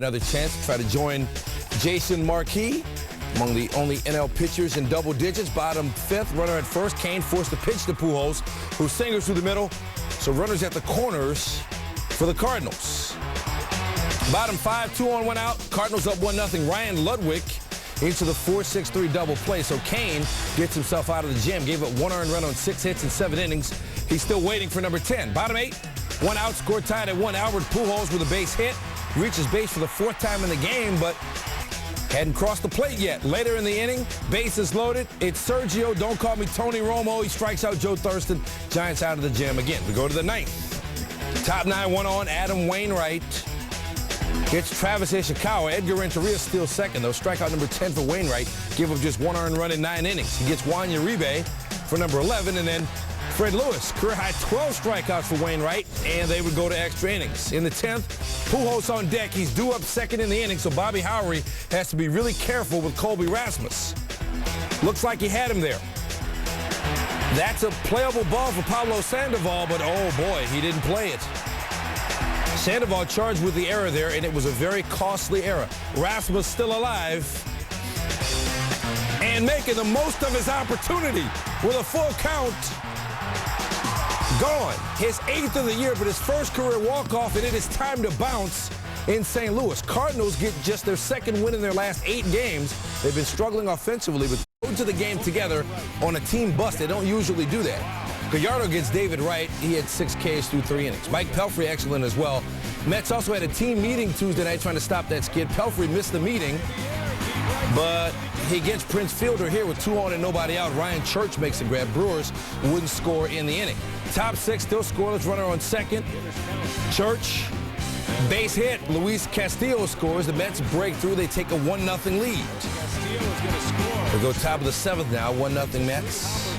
Another chance to try to join Jason Marquis among the only NL pitchers in double digits. Bottom fifth, runner at first. Kane forced the pitch to Pujols, who singers through the middle. So runners at the corners for the Cardinals. Bottom five, 2 on, 1 out. Cardinals up 1-0. Ryan Ludwig into the 4-6-3 double play. So Kane gets himself out of the jam. Gave up 1 earned run on 6 hits in 7 innings. He's still waiting for number 10. Bottom 8, 1 out, scored tied at 1. Albert Pujols with a base hit. Reaches base for the 4th time in the game, but hadn't crossed the plate yet. Later in the inning, bases loaded. It's Sergio, don't call me Tony Romo. He strikes out Joe Thurston. Giants out of the jam again. We go to the 9th. Top 9, 1 on. Adam Wainwright gets Travis Ishikawa. Edgar Renteria steals second, though. Strikeout number 10 for Wainwright. Give up just 1 earned run in 9 innings. He gets Juan Uribe for number 11, and then Fred Lewis, career-high 12 strikeouts for Wainwright, and they would go to extra innings. In the 10th, Pujols on deck. He's due up second in the inning, so Bobby Howry has to be really careful with Colby Rasmus. Looks like he had him there. That's a playable ball for Pablo Sandoval, but oh boy, he didn't play it. Sandoval charged with the error there, and it was a very costly error. Rasmus still alive and making the most of his opportunity with a full count. Gone. His 8th of the year, but his first career walk-off, and it is time to bounce in St. Louis. Cardinals get just their 2nd win in their last 8 games. They've been struggling offensively, but go to the game together on a team bust. They don't usually do that. Gallardo gets David Wright. He had 6 Ks through 3 innings. Mike Pelfrey excellent as well. Mets also had a team meeting Tuesday night trying to stop that skid. Pelfrey missed the meeting, but he gets Prince Fielder here with 2 on and nobody out. Ryan Church makes a grab. Brewers wouldn't score in the inning. Top 6, still scoreless, runner on second. Church, base hit. Luis Castillo scores. The Mets break through. They take a 1-0 lead. We go top of the 7th now, 1-0 Mets.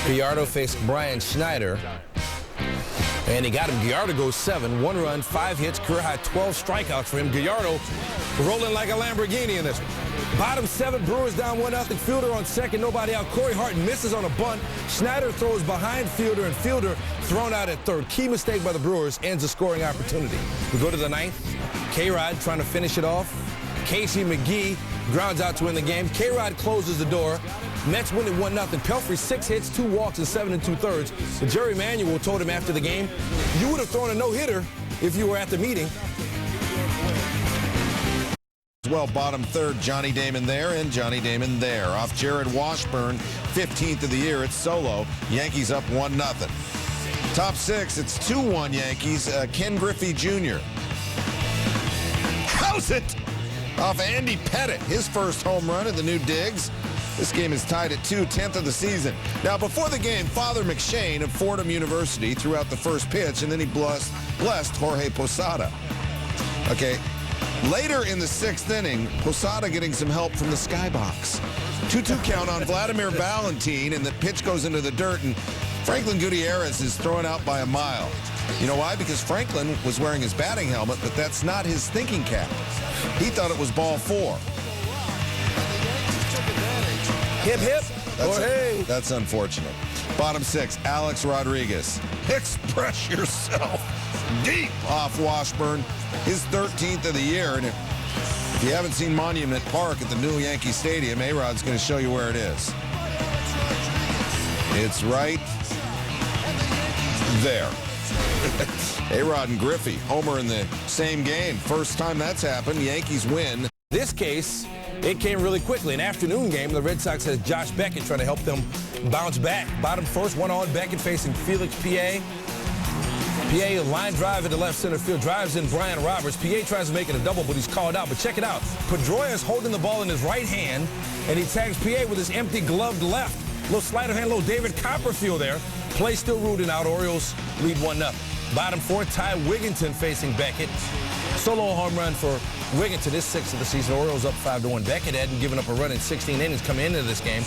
Gallardo faced Brian Schneider, and he got him. Gallardo goes 7, 1 run, 5 hits, career-high 12 strikeouts for him. Gallardo rolling like a Lamborghini in this one. Bottom 7, Brewers down 1-0. Fielder on second, nobody out. Corey Hart misses on a bunt. Schneider throws behind Fielder, and Fielder thrown out at third. Key mistake by the Brewers, ends a scoring opportunity. We go to the 9th. K-Rod trying to finish it off. Casey McGee grounds out to win the game. K-Rod closes the door. Mets win it 1-0. Pelfrey 6 hits, 2 walks, and 7 2/3. But Jerry Manuel told him after the game, you would have thrown a no-hitter if you were at the meeting. Well, bottom 3rd, Johnny Damon there and Johnny Damon there. Off Jared Washburn, 15th of the year. It's solo. Yankees up 1-0. Top 6, it's 2-1 Yankees. Ken Griffey Jr. How's it? Off Andy Pettitte, his first home run at the new digs. This game is tied at 2, 10th of the season. Now, before the game, Father McShane of Fordham University threw out the first pitch, and then he blessed Jorge Posada. Okay. Later in the 6th inning, Posada getting some help from the skybox. 2-2 count on Vladimir Valentin, and the pitch goes into the dirt, and Franklin Gutierrez is thrown out by a mile. You know why? Because Franklin was wearing his batting helmet, but that's not his thinking cap. He thought it was ball 4. Hip, hip, or hey. That's unfortunate. Bottom 6, Alex Rodriguez. Express yourself. Deep off Washburn. His 13th of the year. And if you haven't seen Monument Park at the new Yankee Stadium, A-Rod's going to show you where it is. It's right there. A-Rod and Griffey, homer in the same game. First time that's happened. Yankees win. This case, it came really quickly. An afternoon game, the Red Sox has Josh Beckett trying to help them bounce back. Bottom 1st, 1 on. Beckett facing Felix P.A. P.A. line drive into left center field, drives in Brian Roberts. P.A. tries to make it a double, but he's called out. But check it out. Pedroia is holding the ball in his right hand, and he tags P.A. with his empty gloved left. Little sleight of hand, little David Copperfield there. Play still rooted out. Orioles lead 1-0. Bottom 4, Ty Wigginton facing Beckett. Solo home run for Wigginton, his 6th of the season. Orioles up 5-1. Beckett hadn't given up a run in 16 innings coming into this game.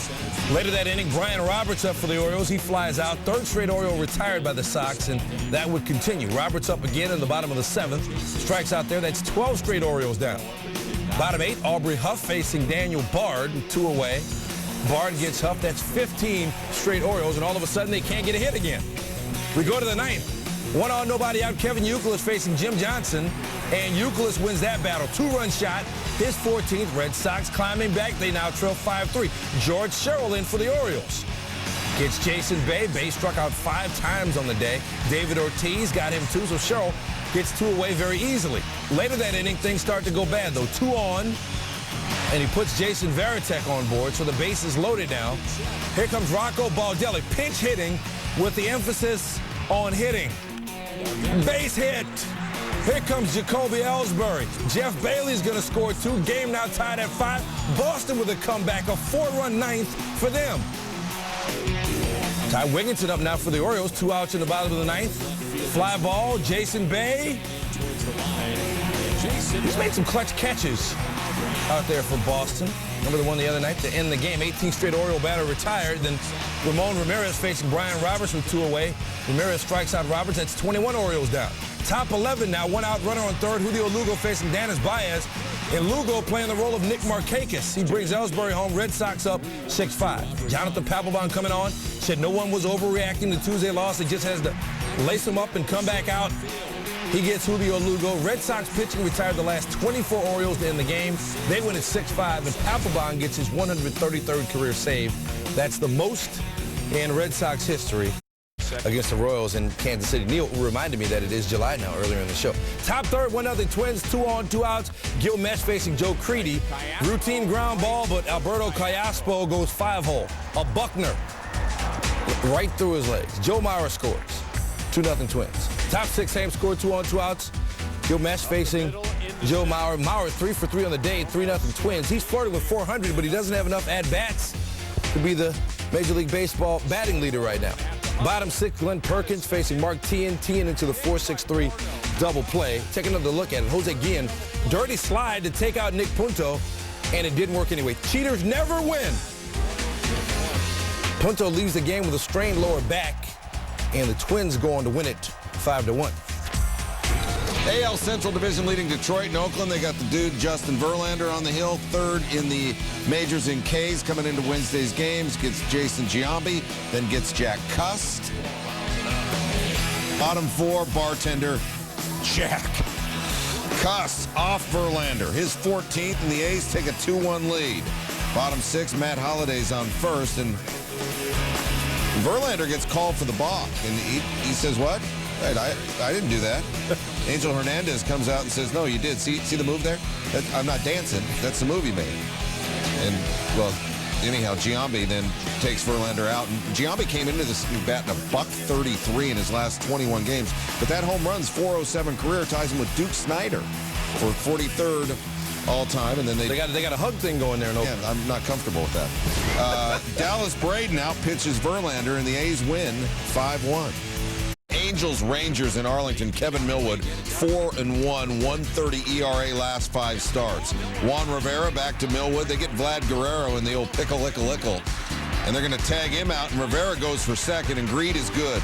Later that inning, Brian Roberts up for the Orioles. He flies out. 3rd straight Oriole retired by the Sox, and that would continue. Roberts up again in the bottom of the 7th. Strikes out there. That's 12 straight Orioles down. Bottom 8, Aubrey Huff facing Daniel Bard, 2 away. Bard gets Huff. That's 15 straight Orioles, and all of a sudden they can't get a hit again. We go to the 9th. One on, nobody out. Kevin Youkilis facing Jim Johnson, and Youkilis wins that battle. 2-run shot, his 14th. Red Sox climbing back. They now trail 5-3. George Sherrill in for the Orioles. Gets Jason Bay. Bay struck out 5 times on the day. David Ortiz got him 2, so Sherrill gets 2 away very easily. Later that inning, things start to go bad, though. 2 on, and he puts Jason Varitek on board, so the base is loaded now. Here comes Rocco Baldelli, pinch hitting with the emphasis on hitting. Base hit. Here comes Jacoby Ellsbury. Jeff Bailey's going to score 2. Game now tied at 5. Boston with a comeback, a 4-run ninth for them. Ty Wigginton up now for the Orioles. 2 outs in the bottom of the ninth. Fly ball, Jason Bay. He's made some clutch catches out there for Boston. Remember the one the other night to end the game. 18th straight Oriole batter retired. Then Ramon Ramirez facing Brian Roberts with 2 away. Ramirez strikes out Roberts. That's 21 Orioles down. Top 11 now. 1 out, runner on third. Julio Lugo facing Danis Baez. And Lugo playing the role of Nick Markakis. He brings Ellsbury home. Red Sox up 6-5. Jonathan Papelbon coming on. Said no one was overreacting to Tuesday loss. He just has to lace him up and come back out. He gets Julio Lugo. Red Sox pitching retired the last 24 Orioles to end the game. They win at 6-5, and Papelbon gets his 133rd career save. That's the most in Red Sox history against the Royals in Kansas City. Neil reminded me that it is July now, earlier in the show. Top third, 1-0 Twins, 2 on, 2 outs. Gil Mesh facing Joe Creedy. Routine ground ball, but Alberto Callaspo goes 5-hole. A Buckner right through his legs. Joe Mauer scores. 2-0 Twins. Top 6, same score, 2 on, 2 outs. Gil Mesh facing Joe Mauer. Mauer 3 for 3 on the day, 3-0 Twins. He's flirting with 400, but he doesn't have enough at-bats to be the Major League Baseball batting leader right now. Bottom 6, Glenn Perkins facing Mark Teahen. Teahen into the 4-6-3 double play. Take another look at it. Jose Guillen, dirty slide to take out Nick Punto, and it didn't work anyway. Cheaters never win. Punto leaves the game with a strained lower back, and the Twins go on to win it 5-1. AL Central Division leading Detroit and Oakland. They got the dude Justin Verlander on the hill, third in the majors in Ks coming into Wednesday's games. Gets Jason Giambi, then gets Jack Cust. Bottom 4, bartender Jack Cust off Verlander. His 14th, and the A's take a 2-1 lead. Bottom 6, Matt Holliday's on first, and Verlander gets called for the balk, and he says, what? Right, I didn't do that. Angel Hernandez comes out and says, no, you did. See the move there? I'm not dancing. That's the move he made. And, well, anyhow, Giambi then takes Verlander out. And Giambi came into this batting $133 in his last 21 games. But that home run's .407 career ties him with Duke Snider for 43rd all-time. And then they got a hug thing going there. Yeah, I'm not comfortable with that. Dallas Braden outpitches Verlander, and the A's win 5-1. Angels, Rangers in Arlington. Kevin Millwood, 4-1, 1.30 ERA last 5 starts. Juan Rivera back to Millwood. They get Vlad Guerrero in the old pickle-lickle-lickle. And they're going to tag him out, and Rivera goes for second, and Greed is good.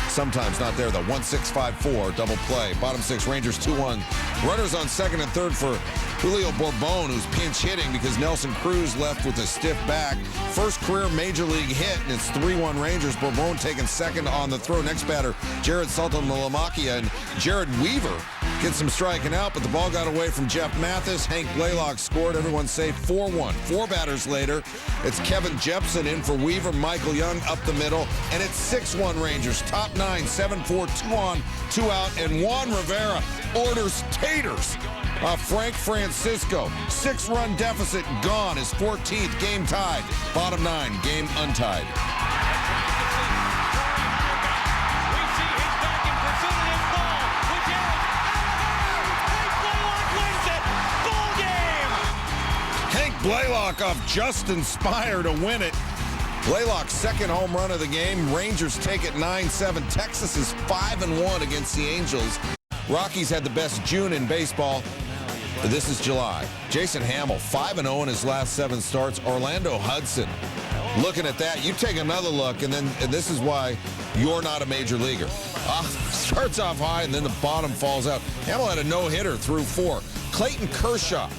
Sometimes not there, though. 1-6-5-4, double play. Bottom 6, Rangers 2-1. Runners on second and third for Julio Bourbon, who's pinch hitting because Nelson Cruz left with a stiff back. First career Major League hit, and it's 3-1 Rangers. Bourbon taking second on the throw. Next batter, Jared Saltalamacchia, and Jared Weaver gets some striking out, but the ball got away from Jeff Mathis. Hank Blaylock scored. Everyone safe, 4-1. 4 batters later, it's Kevin Jepson in for Weaver. Michael Young up the middle, and it's 6-1 Rangers. Top 9, 7-4, 2 on, 2 out, and Juan Rivera orders taters. Frank Francisco, 6-run deficit gone. His 14th, game tied. Bottom 9, game untied. Blaylock off Justin Spire to win it. Blaylock's second home run of the game. Rangers take it 9-7. Texas is 5-1 against the Angels. Rockies had the best June in baseball. This is July. Jason Hamill, 5-0 in his last 7 starts. Orlando Hudson. Looking at that, you take another look, and this is why you're not a major leaguer. Starts off high, and then the bottom falls out. Hamill had a no-hitter through 4. Clayton Kershaw.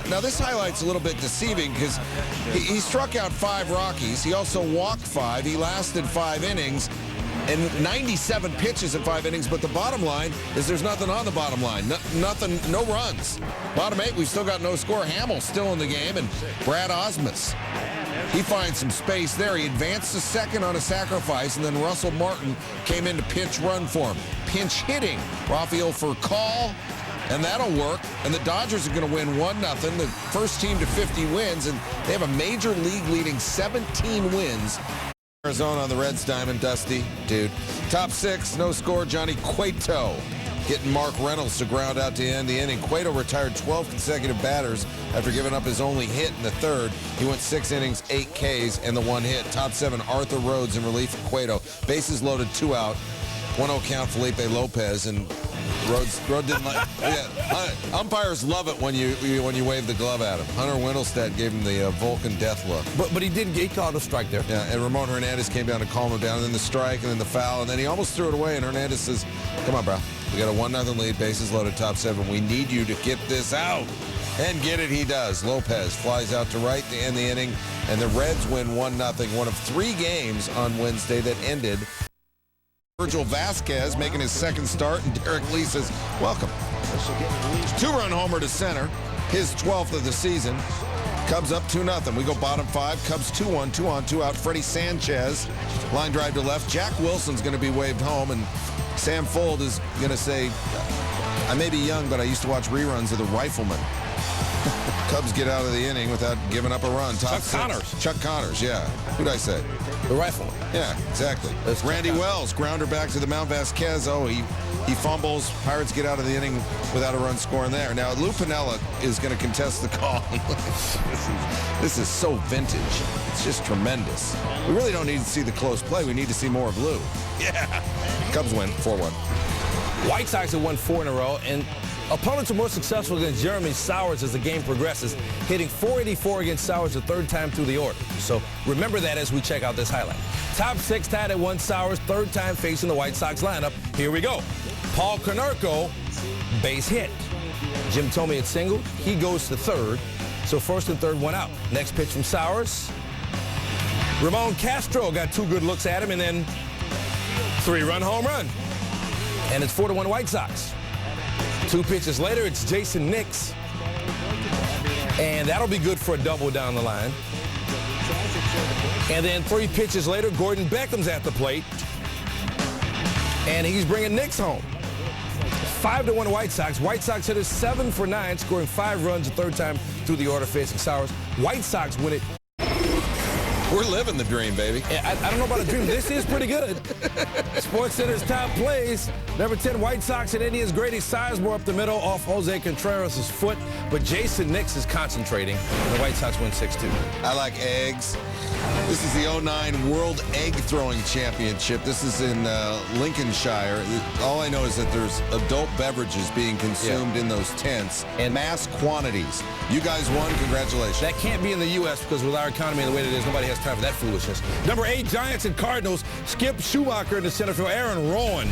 Now this highlight's a little bit deceiving because he struck out 5 Rockies. He also walked 5. He lasted 5 innings. and 97 pitches in 5 innings, but the bottom line is there's nothing on the bottom line. Nothing, no runs. Bottom 8, we've still got no score. Hamill's still in the game, and Brad Osmus. He finds some space there. He advanced to second on a sacrifice, and then Russell Martin came in to pinch run for him. Pinch hitting. Rafael Furcal, and that'll work. And the Dodgers are going to win 1-0. The first team to 50 wins, and they have a major league leading 17 wins. Arizona on the Reds diamond, Dusty, dude. Top 6, no score, Johnny Cueto getting Mark Reynolds to ground out to end the inning. Cueto retired 12 consecutive batters after giving up his only hit in the 3rd. He went 6 innings, 8 Ks, and the 1 hit. Top 7, Arthur Rhodes in relief of Cueto. Bases loaded, 2 out. 1-0 count, Felipe Lopez, and Rhodes didn't like. Yeah, umpires love it when you wave the glove at him. Hunter Windelstedt gave him the Vulcan death look. But he called a strike there. Yeah, and Ramon Hernandez came down to calm him down, and then the strike, and then the foul, and then he almost threw it away, and Hernandez says, come on, bro. We got a 1-0 lead, bases loaded, top 7. We need you to get this out. And get it, he does. Lopez flies out to right to end the inning, and the Reds win 1-0. One of 3 games on Wednesday that ended. Virgil Vasquez making his 2nd start, and Derek Lee says, welcome. 2-run homer to center, his 12th of the season. Cubs up 2-0. We go bottom 5. Cubs 2-1, 2 on, 2 out. Freddie Sanchez, line drive to left. Jack Wilson's going to be waved home, and Sam Fuld is going to say, I may be young, but I used to watch reruns of The Rifleman. Cubs get out of the inning without giving up a run. Chuck Connors. Chuck Connors, yeah. Who'd I say? The Rifleman. Yeah, exactly. That's Randy Wells, grounder back to the Mount Vasquez. Oh, he fumbles. Pirates get out of the inning without a run scoring there. Now, Lou Piniella is going to contest the call. This is so vintage. It's just tremendous. We really don't need to see the close play. We need to see more of Lou. Yeah. Cubs win 4-1. White Sox have won 4 in a row, and opponents are more successful against Jeremy Sowers as the game progresses, hitting .484 against Sowers the 3rd time through the order. So remember that as we check out this highlight. Top 6 tied at 1 Sowers, 3rd time facing the White Sox lineup. Here we go. Paul Konerko, base hit. Jim Thome had singled. He goes to 3rd. So 1st and 3rd, 1 out. Next pitch from Sowers. Ramon Castro got 2 good looks at him, and then 3-run home run. And it's 4-1 White Sox. 2 pitches later, it's Jason Nix. And that'll be good for a double down the line. And then 3 pitches later, Gordon Beckham's at the plate. And he's bringing Nix home. 5-1 White Sox. White Sox hitters 7 for 9, scoring 5 runs the 3rd time through the order facing Sowers. White Sox win it. We're living the dream, baby. I don't know about a dream. This is pretty good. SportsCenter's top plays. Number 10, White Sox and Indians. Grady Sizemore up the middle off Jose Contreras' foot. But Jason Nix is concentrating. And the White Sox win 6-2. I like eggs. This is the 09 World Egg Throwing Championship. This is in Lincolnshire. All I know is that there's adult beverages being consumed in those tents in mass quantities. You guys won. Congratulations. That can't be in the U.S. because with our economy and the way it is, nobody has time for that foolishness. Number 8, Giants and Cardinals. Skip Schumacher in the center field. Aaron Rowan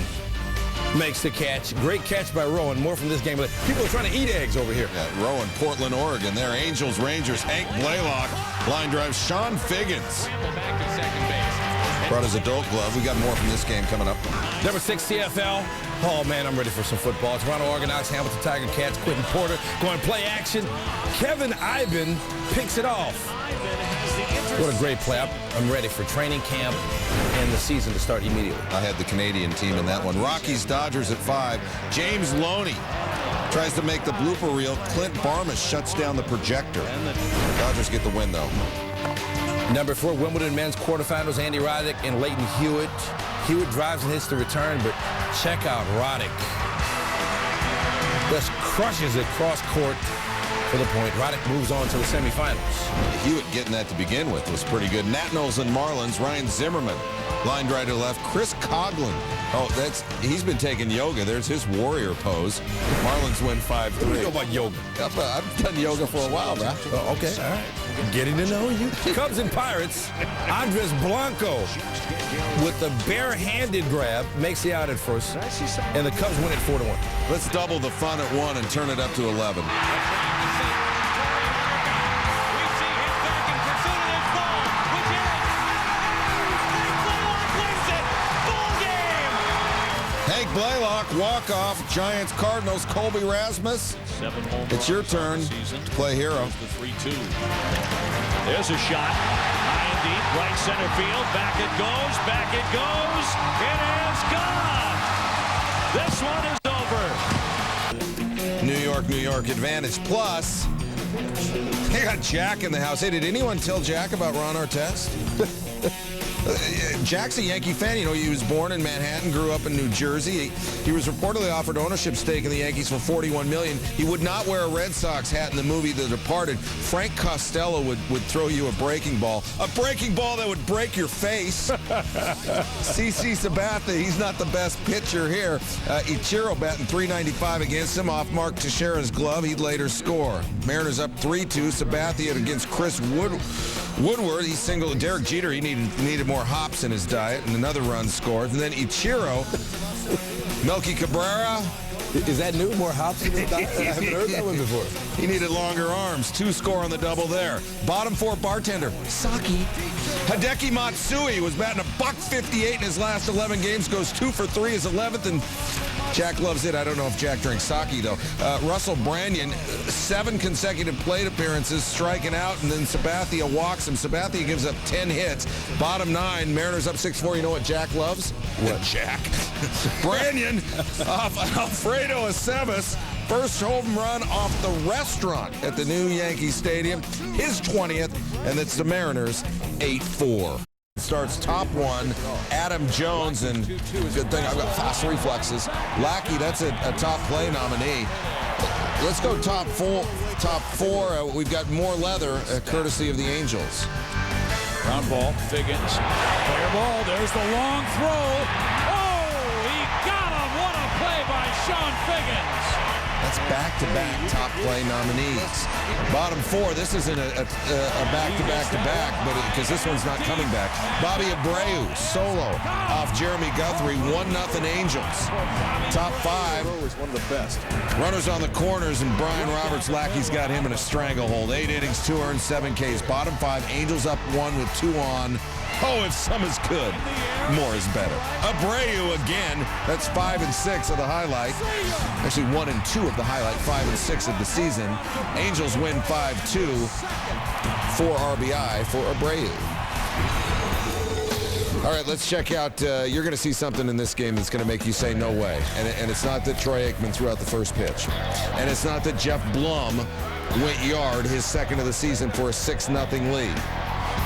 makes the catch. Great catch by Rowan. More from this game. But people are trying to eat eggs over here. Yeah, Rowan, Portland, Oregon. There, Angels, Rangers, Hank Blaylock. Line drive, Sean Figgins. Brought his adult glove. We got more from this game coming up. Number 6, CFL. Oh, man, I'm ready for some football. Toronto Argonauts, Hamilton Tiger Cats, Quentin Porter going play action. Kevin Iben picks it off. What a great play. I'm ready for training camp and the season to start immediately. I had the Canadian team in that one. Rockies, Dodgers at 5. James Loney tries to make the blooper reel. Clint Barmas shuts down the projector. Dodgers get the win, though. Number 4, Wimbledon men's quarterfinals, Andy Roddick and Leighton Hewitt. Hewitt drives and hits the return, but check out Roddick. Just crushes it cross court for the point. Roddick moves on to the semifinals. Hewitt getting that to begin with was pretty good. Nat Knowles and Marlins, Ryan Zimmerman. Line drive to left. Chris Coughlin. Oh, he's been taking yoga. There's his warrior pose. Marlins win 5-3. What do you know about yoga? I've done yoga for a while, man. Oh, okay, all right. Getting to know you. Cubs and Pirates. Andres Blanco with the bare-handed grab makes the out at first, and the Cubs win it 4-1. Let's double the fun at 1 and turn it up to 11. Ball game. Blaylock, walk-off. Giants, Cardinals, Colby Rasmus. It's your turn to play hero. There's a shot. High and deep, right center field. Back it goes, back it goes. It is gone. This one is over. New York Advantage Plus. They got Jack in the house. Hey, did anyone tell Jack about Ron Artest? Jack's a Yankee fan. You know, he was born in Manhattan, grew up in New Jersey. He was reportedly offered ownership stake in the Yankees for $41 million. He would not wear a Red Sox hat in the movie The Departed. Frank Costello would throw you a breaking ball. A breaking ball that would break your face. CC Sabathia, he's not the best pitcher here. Ichiro batting .395 against him off Mark Teixeira's glove. He'd later score. Mariners up 3-2. Sabathia against Chris Woodward. He singled Derek Jeter. He needed more hops in his diet, and another run scored. And then Ichiro, Melky Cabrera. Is that new? More hops in his diet? I haven't heard that one before. He needed longer arms. 2 score on the double there. Bottom 4 bartender, Saki. Hideki Matsui was batting $158 in his last 11 games, goes 2 for 3 his 11th, and Jack loves it. I don't know if Jack drinks sake, though. Russell Branyan, 7 consecutive plate appearances, striking out, and then Sabathia walks him. Sabathia gives up 10 hits. Bottom 9, Mariners up 6-4. You know what Jack loves? What? Jack. Branyan off Alfredo Aceves. First home run off the restaurant at the new Yankee Stadium. His 20th, and it's the Mariners 8-4. Starts top 1, Adam Jones, and good thing I've got fast reflexes. Lackey, that's a top play nominee. Let's go top 4. We've got more leather, courtesy of the Angels. Ground ball, Figgins. Fair ball, there's the long throw. Oh, he got him. What a play by Sean Figgins. That's back-to-back top play nominees. Bottom 4, this isn't a back-to-back-to-back, but because this one's not coming back. Bobby Abreu, solo off Jeremy Guthrie, 1-0 Angels. Top 5. Is one of the best. Runners on the corners, and Brian Roberts, Lackey's got him in a stranglehold. 8 innings, 2 earned, 7 Ks. Bottom 5, Angels up 1 with 2 on. Oh, if some is good, more is better. Abreu again. That's 5 and 6 of the highlight. Actually, 1 and 2 of the highlight, 5 and 6 of the season. Angels win 5-2. 4 RBI for Abreu. All right, let's check out. You're going to see something in this game that's going to make you say no way. And it's not that Troy Aikman threw out the first pitch. And it's not that Jeff Blum went yard, his second of the season, for a 6-0 lead.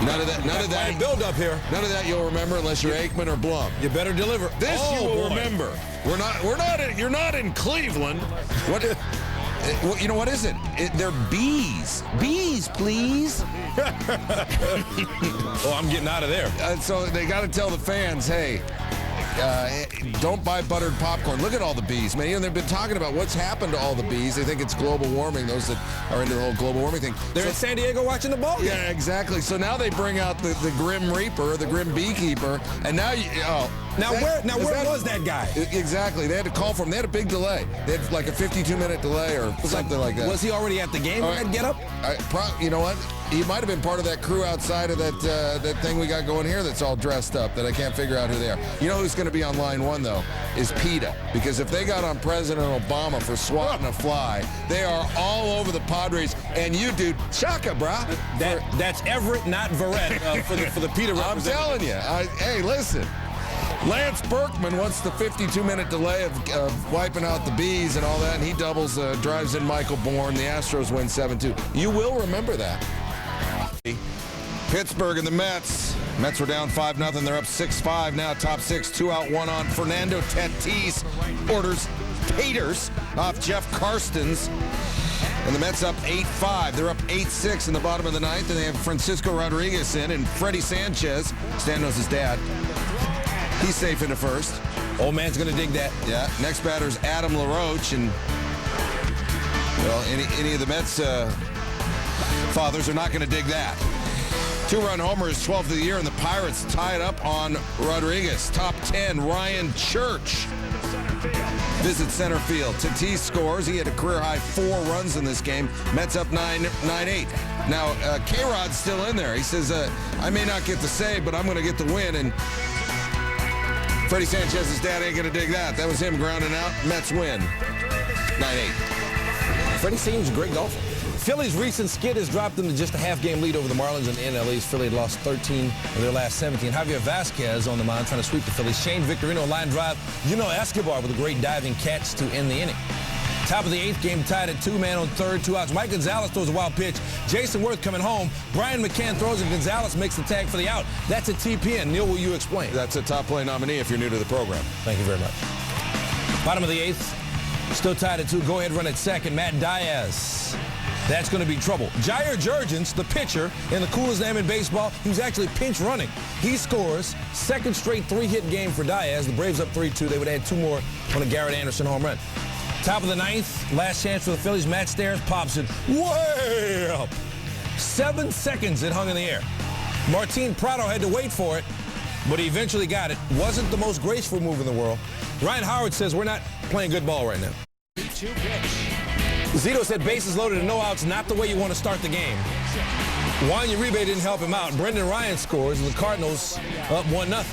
None of that build up here. None of that you'll remember unless you're Aikman or Blum. You better deliver. This you will remember. You're not in Cleveland. What? You know what is it? They're bees. Bees, please. Oh, I'm getting out of there. So they got to tell the fans, hey, don't buy buttered popcorn. Look at all the bees, man. You know, they've been talking about what's happened to all the bees. They think it's global warming, those that are into the whole global warming thing. They're in San Diego watching the ball game. Yeah, exactly. So now they bring out the Grim Reaper, the Grim Beekeeper, and now where was that guy? Exactly. They had to call for him. They had a big delay. They had like a 52-minute delay or something like that. Was he already at the game when that get up? You know what? He might have been part of that crew outside of that thing we got going here that's all dressed up that I can't figure out who they are. You know who's going to be on line 1, though, is PETA. Because if they got on President Obama for swatting a fly, they are all over the Padres. And you, dude, chaka, brah. That's Everett, not Verrett, for the PETA representative. I'm telling you. Hey, listen. Lance Berkman wants the 52-minute delay of wiping out the bees and all that, and he drives in Michael Bourne. The Astros win 7-2. You will remember that. Pittsburgh and the Mets. Mets were down 5-0. They're up 6-5 now. Top 6, 2 out, 1 on. Fernando Tatis orders taters off Jeff Karstens. And the Mets up 8-5. They're up 8-6 in the bottom of the 9th, and they have Francisco Rodriguez in and Freddie Sanchez. Stan knows his dad. He's safe into first. Old man's going to dig that. Yeah. Next batter's Adam LaRoche, and well, any of the Mets fathers are not going to dig that. 2-run homer is 12th of the year, and the Pirates tie it up on Rodriguez. Top 10, Ryan Church visits center field. Tatis scores. He had a career-high 4 runs in this game. Mets up 9-8. Now, K-Rod's still in there. He says, I may not get the save, but I'm going to get the win. And Freddie Sanchez's dad ain't going to dig that. That was him grounding out. Mets win 9-8. Freddie seems a great golfer. Philly's recent skid has dropped them to just a half-game lead over the Marlins and the NL East. Philly had lost 13 of their last 17. Javier Vasquez on the mound trying to sweep the Phillies. Shane Victorino line drive. Escobar with a great diving catch to end the inning. Top of the 8th, game tied at 2, man on third, 2 outs. Mike Gonzalez throws a wild pitch. Jason Worth coming home. Brian McCann throws and Gonzalez makes the tag for the out. That's a TPN. Neil, will you explain? That's a top play nominee if you're new to the program. Thank you very much. Bottom of the 8th, still tied at 2. Go ahead run at second. Matt Diaz. That's going to be trouble. Jair Jurgens, the pitcher, in the coolest name in baseball, he was actually pinch running. He scores. Second straight 3-hit game for Diaz. The Braves up 3-2. They would add 2 more on a Garrett Anderson home run. Top of the 9th, last chance for the Phillies. Matt Stairs pops it way up. 7 seconds it hung in the air. Martin Prado had to wait for it, but he eventually got it. Wasn't the most graceful move in the world. Ryan Howard says we're not playing good ball right now. Zito said bases loaded and no outs, not the way you want to start the game. Juan Uribe didn't help him out. Brendan Ryan scores, and the Cardinals up 1-0.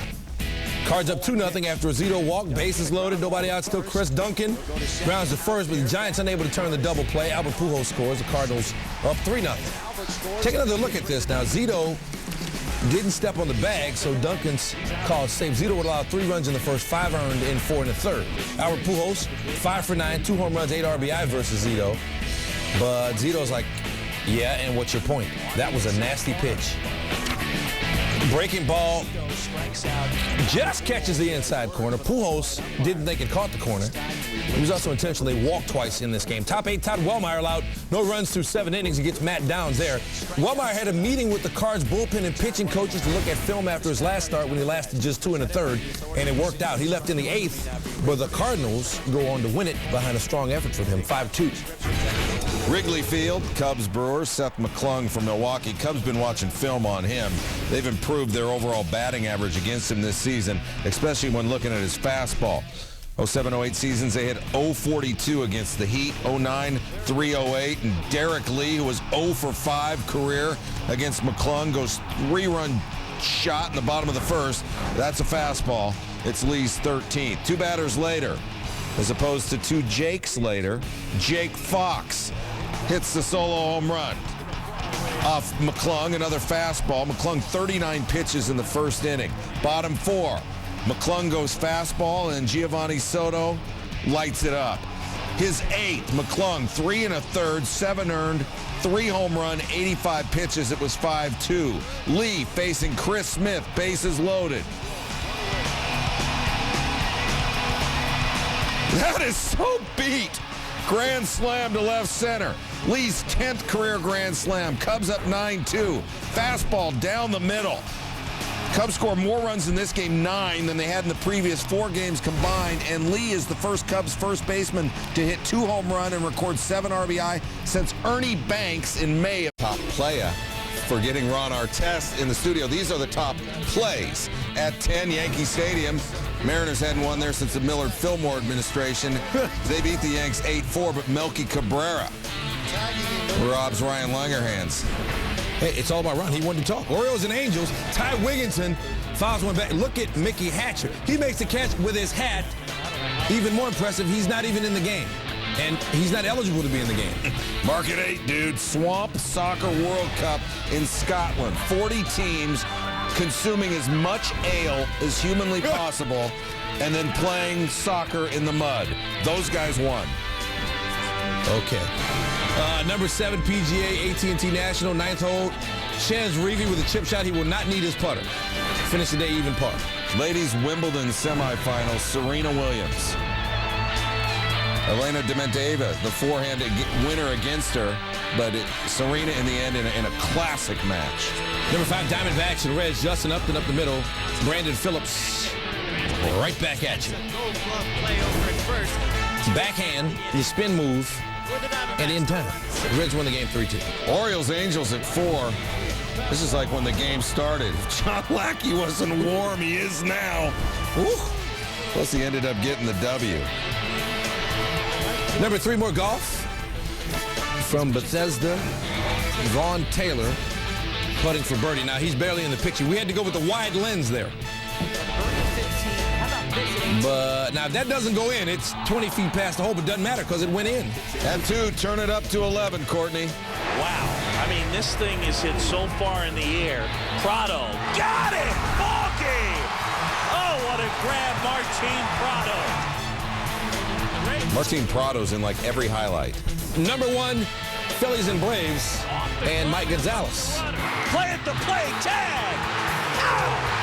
Cards up 2-0 after a Zito walk. Bases loaded, nobody out still. Chris Duncan grounds to first, but the Giants unable to turn the double play. Albert Pujols scores. The Cardinals up 3-0. Take another look at this now. Zito didn't step on the bag, so Duncan's called safe. Zito would allow 3 runs in the first, 5 earned in 4 in the third. Albert Pujols, 5 for 9, 2 home runs, 8 RBI versus Zito. But Zito's like, yeah, and what's your point? That was a nasty pitch. Breaking ball just catches the inside corner. Pujols didn't think it caught the corner. He was also intentionally walked twice in this game. Top 8, Todd Wellmeyer allowed no runs through 7 innings. He gets Matt Downs there. Wellmeyer had a meeting with the Cards bullpen and pitching coaches to look at film after his last start when he lasted just 2 1/3, and it worked out. He left in the 8th, but the Cardinals go on to win it behind a strong effort from him, 5-2. Wrigley Field, Cubs Brewers, Seth McClung from Milwaukee. Cubs been watching film on him. They've improved their overall batting average against him this season, especially when looking at his fastball. 07-08 seasons, they hit .042 against the Heat, 09, .308, and Derek Lee, who was 0 for 5 career against McClung, goes 3-run shot in the bottom of the first. That's a fastball. It's Lee's 13th. 2 batters later, as opposed to 2 Jakes later, Jake Fox hits the solo home run off McClung, another fastball. McClung 39 pitches in the first inning. Bottom 4, McClung goes fastball, and Giovanni Soto lights it up. His 8th, McClung, 3 1/3, 7 earned, 3 home run, 85 pitches. It was 5-2. Lee facing Chris Smith, bases loaded. That is so beat. Grand slam to left center. Lee's 10th career grand slam. Cubs up 9-2. Fastball down the middle. Cubs score more runs in this game, 9, than they had in the previous 4 games combined, and Lee is the first Cubs first baseman to hit 2 home runs and record 7 RBI since Ernie Banks in May. Top player for getting Ron Artest in the studio. These are the top plays at 10 Yankee Stadium. Mariners hadn't won there since the Millard Fillmore administration. They beat the Yanks 8-4, but Melky Cabrera robs Ryan Langerhans. Hey, it's all about Ron. He wanted to talk. Orioles and Angels. Ty Wigginton fouls one back. Look at Mickey Hatcher. He makes the catch with his hat. Even more impressive, he's not even in the game. And he's not eligible to be in the game. Mark it 8, dude. Swamp Soccer World Cup in Scotland. 40 teams consuming as much ale as humanly possible and then playing soccer in the mud. Those guys won. Okay. Number 7 PGA AT&T National, 9th hole. Chance Reavie with a chip shot. He will not need his putter. Finish the day even par. Ladies Wimbledon semifinals, Serena Williams. Elena Dementieva, the forehand winner against her, but Serena in the end in a classic match. Number 5 Diamondbacks and Reds. Justin Upton up the middle. Brandon Phillips right back at you. Backhand, the spin move, and in time. The Reds won the game 3-2. Orioles Angels at 4. This is like when the game started. If John Lackey wasn't warm, he is now. Woo. Plus he ended up getting the W. Number 3, more golf. From Bethesda, Vaughn Taylor putting for birdie. Now he's barely in the picture. We had to go with the wide lens there. But now if that doesn't go in, it's 20 feet past the hole, but it doesn't matter because it went in. And 2, turn it up to 11, Courtney. Wow. I mean, this thing is hit so far in the air. Prado. Got it! Ball game! Oh, what a grab, Martin Prado. Martin Prado's in like every highlight. Number 1, Phillies and Braves, and Mike Gonzalez. Play at the plate, tag! Ow!